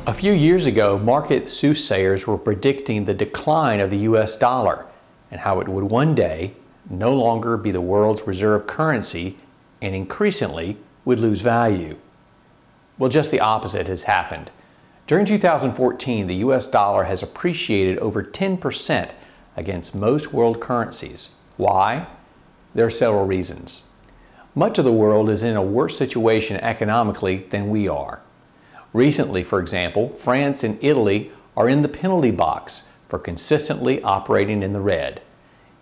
A few years ago, market soothsayers were predicting the decline of the US dollar and how it would one day no longer be the world's reserve currency and increasingly would lose value. Well, just the opposite has happened. During 2014, the US dollar has appreciated over 10% against most world currencies. Why? There are several reasons. Much of the world is in a worse situation economically than we are. Recently, for example, France and Italy are in the penalty box for consistently operating in the red.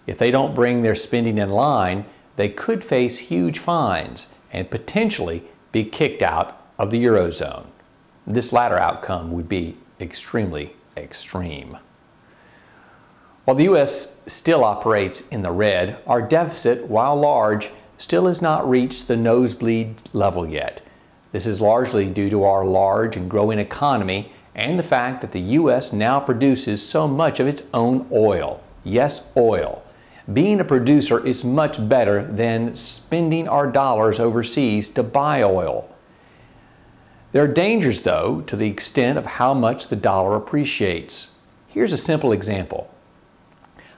If they don't bring their spending in line, they could face huge fines and potentially be kicked out of the Eurozone. This latter outcome would be extremely extreme. While the U.S. still operates in the red, our deficit, while large, still has not reached the nosebleed level yet. This is largely due to our large and growing economy and the fact that the U.S. now produces so much of its own oil. Yes, oil. Being a producer is much better than spending our dollars overseas to buy oil. There are dangers, though, to the extent of how much the dollar appreciates. Here's a simple example.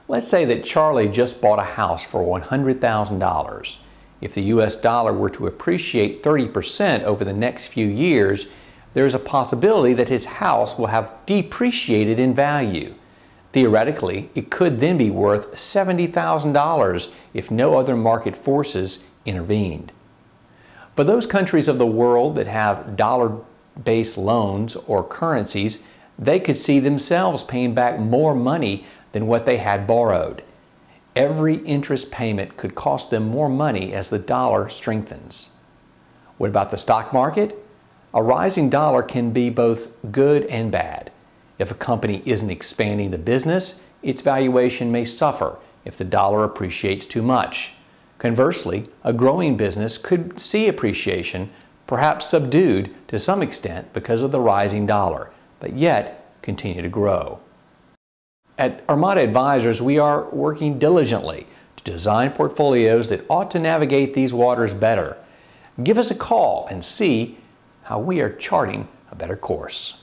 Let's say that Charlie just bought a house for $100,000. If the US dollar were to appreciate 30% over the next few years, there is a possibility that his house will have depreciated in value. Theoretically, it could then be worth $70,000 if no other market forces intervened. For those countries of the world that have dollar-based loans or currencies, they could see themselves paying back more money than what they had borrowed. Every interest payment could cost them more money as the dollar strengthens. What about the stock market? A rising dollar can be both good and bad. If a company isn't expanding the business, its valuation may suffer if the dollar appreciates too much. Conversely, a growing business could see appreciation, perhaps subdued to some extent because of the rising dollar, but yet continue to grow. At Armada Advisors, we are working diligently to design portfolios that ought to navigate these waters better. Give us a call and see how we are charting a better course.